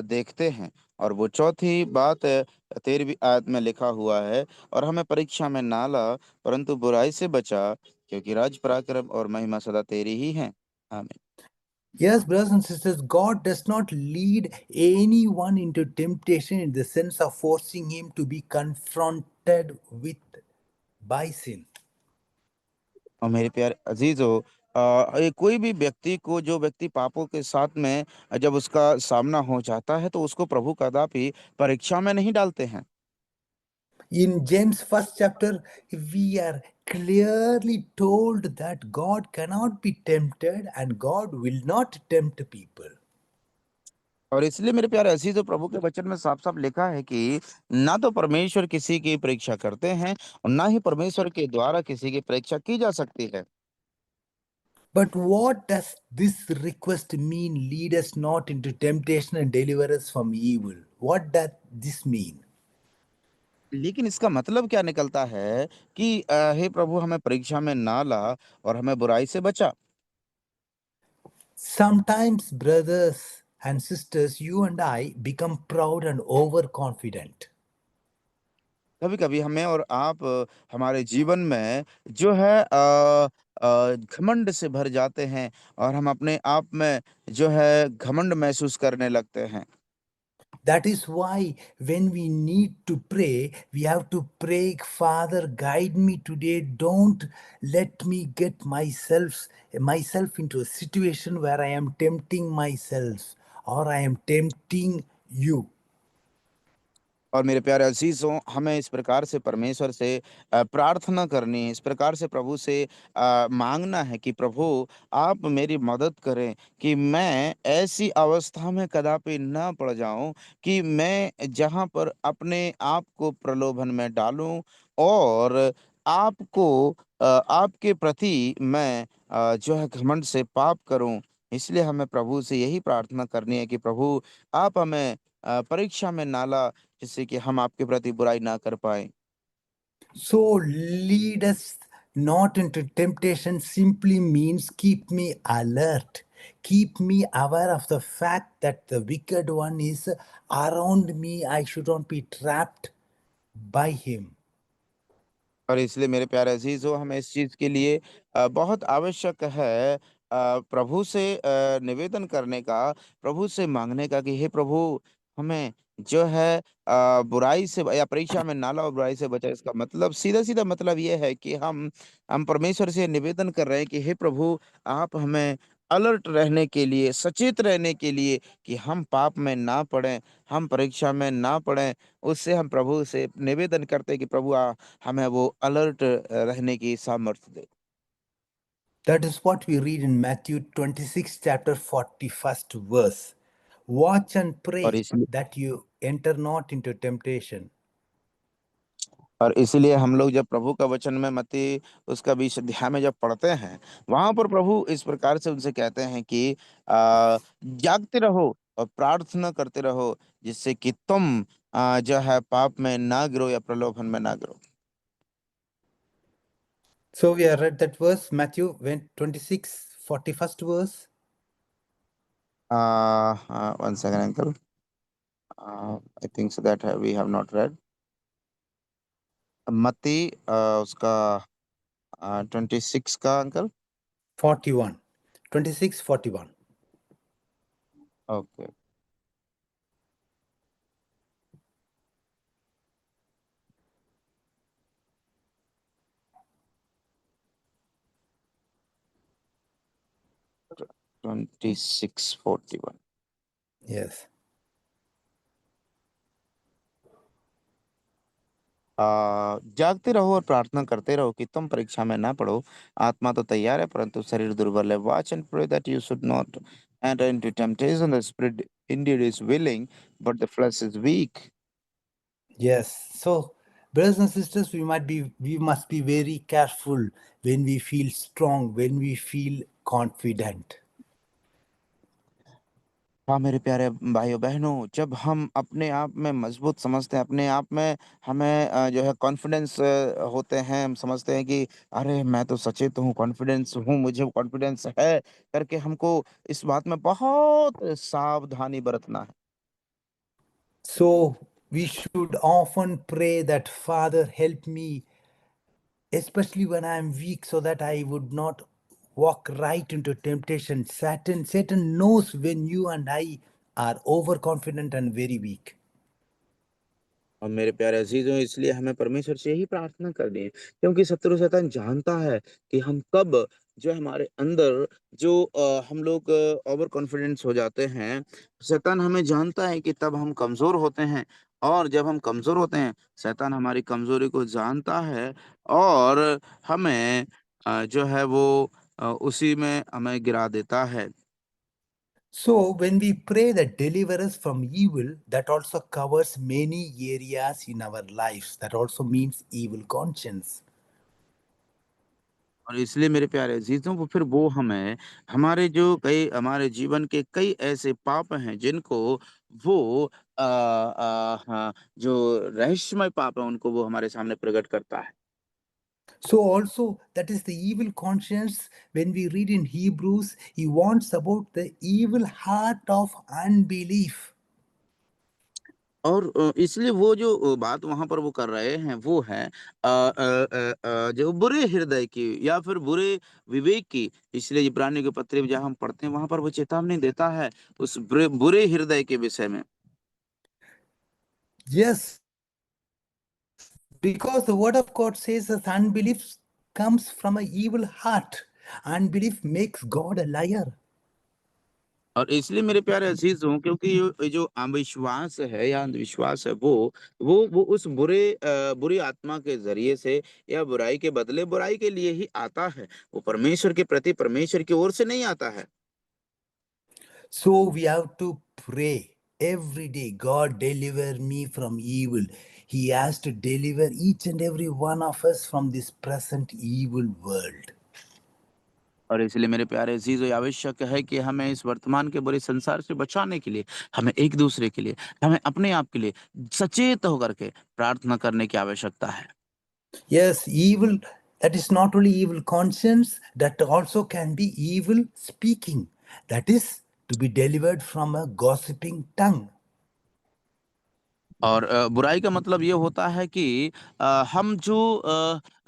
देखते हैं, और वो चौथी बात 13वीं आयत में लिखा हुआ है, और हमें परीक्षा में ना ला, परंतु बुराई से बचा, क्योंकि राज, पराक्रम और महिमा सदा तेरी ही है। आमीन। Yes, brothers and sisters, God does not lead anyone into temptation in the sense of forcing him to be confronted with by sin. और मेरे प्यारे अजीजों, कोई भी व्यक्ति को, जो व्यक्ति पापों के साथ में जब उसका सामना हो जाता है, तो उसको प्रभु कदापि परीक्षा में नहीं डालते हैं। In James' first chapter, we are clearly told that God cannot be tempted and God will not tempt people. और इसलिए मेरे प्यारे अजीजों, प्रभु के वचन में साफ साफ लिखा है कि ना तो परमेश्वर किसी की परीक्षा करते हैं, और ना ही परमेश्वर के द्वारा किसी की परीक्षा की जा सकती है। But what does this request mean? Lead us not into temptation and deliver us from evil. What does this mean? लेकिन इसका मतलब क्या निकलता है कि हे प्रभु, हमें परीक्षा में ना ला और हमें बुराई से बचा। Sometimes, brothers and sisters, you and I become proud and overconfident. कभी कभी हमें और आप हमारे जीवन में जो है घमंड से भर जाते हैं, और हम अपने आप में जो है घमंड महसूस करने लगते हैं। That is why when we need to pray, we have to pray, Father, guide me today. Don't let me get myself into a situation where I am tempting myself or I am tempting you. और मेरे प्यारे अजीजों, हमें इस प्रकार से परमेश्वर से प्रार्थना करनी है, इस प्रकार से प्रभु से मांगना है कि प्रभु, आप मेरी मदद करें कि मैं ऐसी अवस्था में कदापि ना पड़ जाऊं कि मैं जहां पर अपने आप को प्रलोभन में डालूं, और आपको आपके प्रति मैं जो है घमंड से पाप करूं। इसलिए हमें प्रभु से यही प्रार्थना करनी है कि प्रभु, आप हमें परीक्षा में ना ला, जिससे कि हम आपके प्रति बुराई ना कर पाए। So lead us not into temptation simply means keep me alert. Keep me aware of the fact that the wicked one is around me. I should not be trapped by him. और इसलिए मेरे प्यारे अजीजों, हमें इस चीज के लिए बहुत आवश्यक है प्रभु से निवेदन करने का, प्रभु से मांगने का कि हे प्रभु, हमें जो है बुराई से या परीक्षा में ना लाओ, बुराई से बचा। इसका मतलब, सीधा सीधा मतलब ये है कि हम परमेश्वर से निवेदन कर रहे हैं कि हे प्रभु, आप हमें अलर्ट रहने के लिए, सचेत रहने के लिए, कि हम पाप में ना पड़ें, हम परीक्षा में ना पड़ें। उससे हम प्रभु से निवेदन करते हैं कि प्रभु, हमें वो अलर्ट रहने की सामर्थ्य दे। That is what we read in Matthew 26, chapter 41st verse. Watch and और pray इसलिए that you enter not into temptation. और इसीलिए हम लोग जब प्रभु का वचन में मत्ती उसका 20 अध्याय में जब पढ़ते हैं, वहां पर प्रभु इस प्रकार से उनसे कहते हैं कि जागते रहो और प्रार्थना करते रहो, जिससे कि तुम जो है पाप में ना गिरो या प्रलोभन में ना गिरो। So we have read that verse, Matthew 26, 41st verse. 1 second, uncle, I think so that we have not read मत्ती उसका 26 का अंकल। 41. 26, 41. Okay, okay. 26:41। Yes. जागते रहो और प्रार्थना करते रहो कि तुम परीक्षा में ना पड़ो। आत्मा तो तैयार है परंतु शरीर दुर्बल है। Watch and pray that you should not enter into temptation. The spirit indeed is willing but the flesh is weak. Yes. So, brothers and sisters, we must be very careful when we feel strong, when we feel confident. हाँ मेरे प्यारे भाइयों बहनों, जब हम अपने आप में मजबूत समझते हैं, अपने आप में हमें जो है कॉन्फिडेंस होते हैं, हम समझते हैं कि अरे मैं तो सचेत हूँ, कॉन्फिडेंस हूँ, मुझे कॉन्फिडेंस है करके हमको इस बात में बहुत सावधानी बरतना है। So, we should often pray that, Father, help me, especially when I am weak, so that I would not walk right into temptation. Satan knows when you and I are overconfident and very weak. और मेरे प्यारे अजीजों, इसलिए हमें परमेश्वर से यही प्रार्थना करनी है, क्योंकि शत्रु शैतान जानता है कि हम कब जो हमारे अंदर जो हम लोग ओवर कॉन्फिडेंस हो जाते हैं। शैतान हमें जानता है कि तब हम कमजोर होते हैं, और जब हम कमजोर होते हैं शैतान हमारी कमजोरी को जानता है और हमें जो है वो उसी में हमें गिरा देता है। So, when we pray that deliver us from evil, that also covers many areas in our lives. That also means evil conscience. और इसलिए मेरे प्यारे अजीजों, वो हमें हमारे जो कई हमारे जीवन के कई ऐसे पाप हैं जिनको वो हाँ, जो रहस्यमय पाप है उनको वो हमारे सामने प्रकट करता है। So, also, that is the evil conscience. When we read in Hebrews, he warns about the evil heart of unbelief. और इसलिए वो जो बात वहां पर वो कर रहे हैं वो है जो बुरे हृदय की या फिर बुरे विवेक की। इसलिए इब्रानियों के पत्र जहाँ हम पढ़ते हैं वहां पर वो चेतावनी देता है उस बुरे बुरे हृदय के विषय में। Yes, because the word of God says that unbelief comes from an evil heart. Unbelief makes God a liar. और इसलिए मेरे प्यारे अजीजों, क्योंकि ये जो अविश्वास है या अंधविश्वास है वो उस बुरी आत्मा के जरिए से या बुराई के बदले बुराई के लिए ही आता है। वो परमेश्वर के प्रति परमेश्वर की ओर से नहीं आता है। So we have to pray every day, God, deliver me from evil. He has to deliver each and every one of us from this present evil world. और इसलिए मेरे प्यारे अजीजों, ये आवश्यक है कि हमें इस वर्तमान के बुरे संसार से बचाने के लिए, हमें एक दूसरे के लिए, हमें अपने आप के लिए सचेत होकर के प्रार्थना करने की आवश्यकता है। Yes, evil, that is not only evil conscience, that also can be evil speaking. That is to be delivered from a gossiping tongue. और बुराई का मतलब ये होता है कि हम जो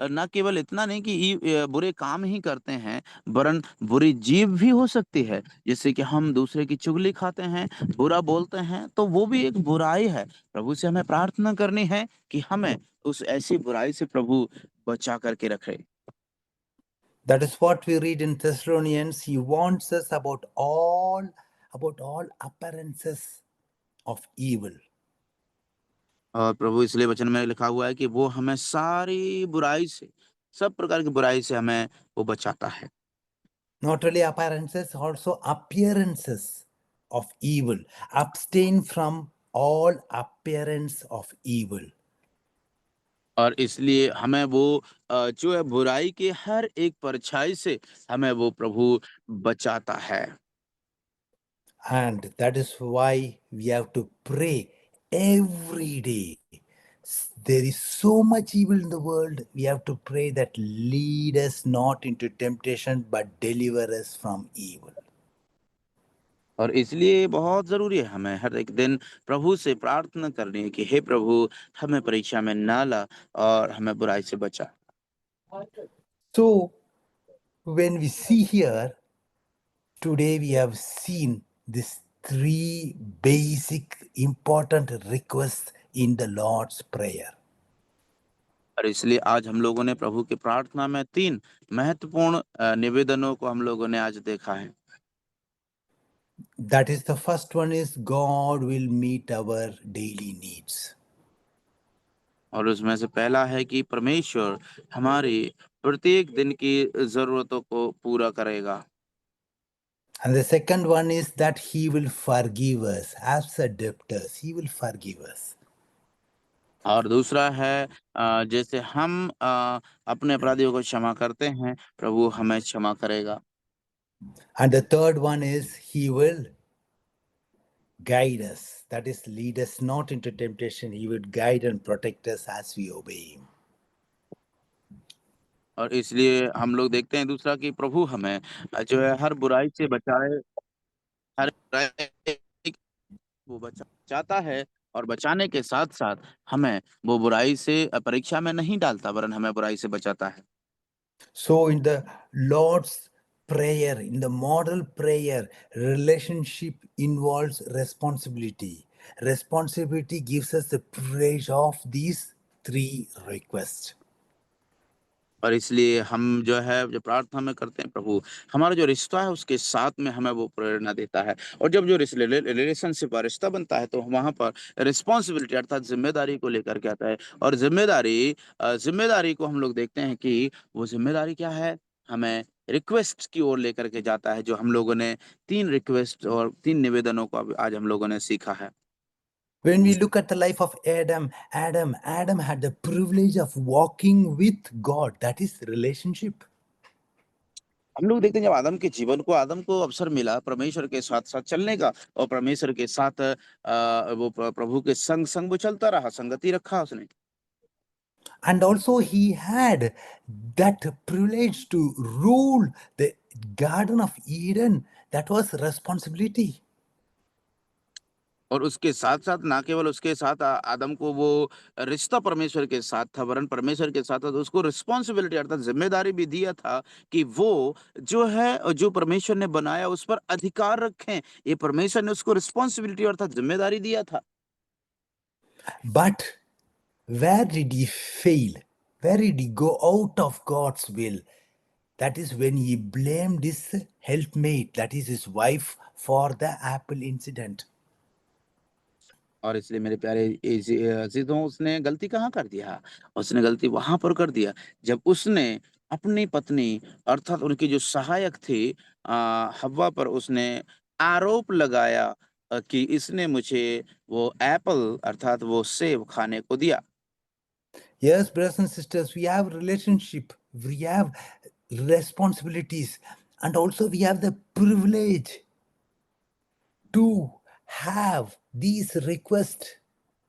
न केवल इतना नहीं कि बुरे काम ही करते हैं, वरन बुरी जीभ भी हो सकती है, जिससे कि हम दूसरे की चुगली खाते हैं, बुरा बोलते हैं, तो वो भी एक बुराई है। प्रभु से हमें प्रार्थना करनी है कि हमें उस ऐसी बुराई से प्रभु बचा करके रखे। That is what we read in Thessalonians. He warns us about all appearances of evil. और प्रभु इसलिए वचन में लिखा हुआ है कि वो हमें सारी बुराई से, सब प्रकार की बुराई से हमें वो बचाता है। Not only appearances, also appearances of evil. Abstain from all appearance of evil. और इसलिए हमें वो जो है बुराई की हर एक परछाई से हमें वो प्रभु बचाता है। And that is why we have to pray every day. There is so much evil in the world. We have to pray that lead us not into temptation, but deliver us from evil. और इसलिए बहुत ज़रूरी है हमें हर एक दिन प्रभु से प्रार्थना करनी है कि हे प्रभु, हमें परीक्षा में ना ला और हमें बुराई से बचा। So, when we see here, today we have seen these three basic important requests in the Lord's Prayer. और इसलिए आज हम लोगों ने प्रभु की प्रार्थना में 3 महत्वपूर्ण निवेदनों को हम लोगों ने आज देखा है। That is, the first one is God will meet our daily needs. और उसमें से पहला है कि परमेश्वर हमारी प्रत्येक दिन की ज़रूरतों को पूरा करेगा। And the second one is that He will forgive us. As a debtors, He will forgive us. और दूसरा है जैसे हम अपने अपराधियों को क्षमा करते हैं, प्रभु हमें क्षमा करेगा। And the third one is He will guide us. That is, lead us not into temptation. He would guide and protect us as we obey Him. और इसलिए हम लोग देखते हैं दूसरा कि प्रभु हमें जो है हर बुराई से बचाए, हर बुराई वो बचाता है और बचाने के साथ-साथ हमें वो बुराई से परीक्षा में नहीं डालता वरन हमें बुराई से बचाता है। So, in the Lord's Prayer, in the model prayer, relationship involves responsibility. Responsibility gives us the privilege of these three requests. और इसलिए हम जो है जो प्रार्थना में करते हैं प्रभु, हमारा जो रिश्ता है उसके साथ में हमें वो प्रेरणा देता है। और जब जो रिलेशनशिप और रिश्ता बनता है तो वहाँ पर रिस्पॉन्सिबिलिटी अर्थात ज़िम्मेदारी को लेकर के आता है। और ज़िम्मेदारी को हम लोग देखते हैं कि वो ज़िम्मेदारी क्या है? हमें रिक्वेस्ट की ओर लेकर के जाता है, जो हम लोगों ने 3 रिक्वेस्ट और 3 निवेदनों को अब आज हम लोगों ने सीखा है। When we look at the life of Adam had the privilege of walking with God. That is relationship. हम लोग देखते हैं जब आदम को अवसर मिला परमेश्वर के साथ-साथ चलने का और परमेश्वर के साथ वो प्रभु के संग-संग वो चलता रहा, संगति रखा उसने। And also, he had that privilege to rule the Garden of Eden. That was responsibility. और उसके साथ-साथ ना केवल उसके साथ आदम को वो रिश्ता परमेश्वर के साथ था, वरन परमेश्वर के साथ-साथ उसको रिस्पॉन्सिबिलिटी अर्थात ज़िम्मेदारी भी दिया था कि वो जो है, जो परमेश्वर ने बनाया उस पर अधिकार रखें। ये परमेश्वर ने उसको रिस्पॉन्सिबिलिटी अर्थात ज़िम्मेदारी दिया था। But where did he fail? Where did he go out of God's will? That is when he blamed his helpmate, that is his wife, for the apple incident. और इसलिए मेरे प्यारे अज़ीज़ों उसने गलती कहाँ कर दिया? उसने गलती वहाँ पर कर दिया जब उसने अपनी पत्नी अर्थात उनकी जो सहायक थी हव्वा पर उसने आरोप लगाया कि इसने मुझे वो एप्पल अर्थात वो सेब खाने को दिया। Yes, brothers and sisters, we have relationship, we have responsibilities, and also we have the privilege to have these requests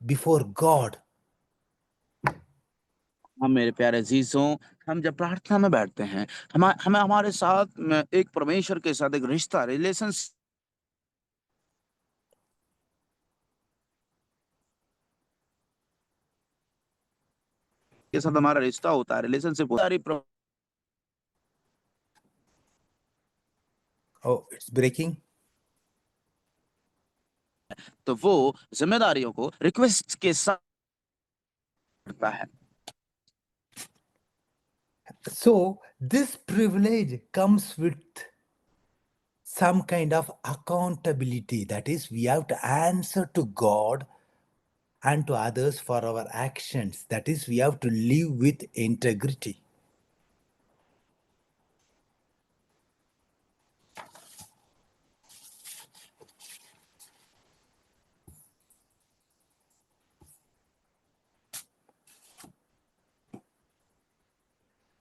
before God. हाँ, मेरे प्यारे अज़ीज़ों, हम जब प्रार्थना में बैठते हैं, हमें हमारे साथ में एक परमेश्वर के साथ एक रिश्ता रिलेशंस के साथ हमारा रिश्ता होता है, रिलेशनशिप होता है। Oh, it's breaking. तो वो ज़िम्मेदारियों को रिक्वेस्ट के साथ करता है। So, this privilege comes with some kind of accountability. That is, we have to answer to God and to others for our actions. That is, we have to live with integrity.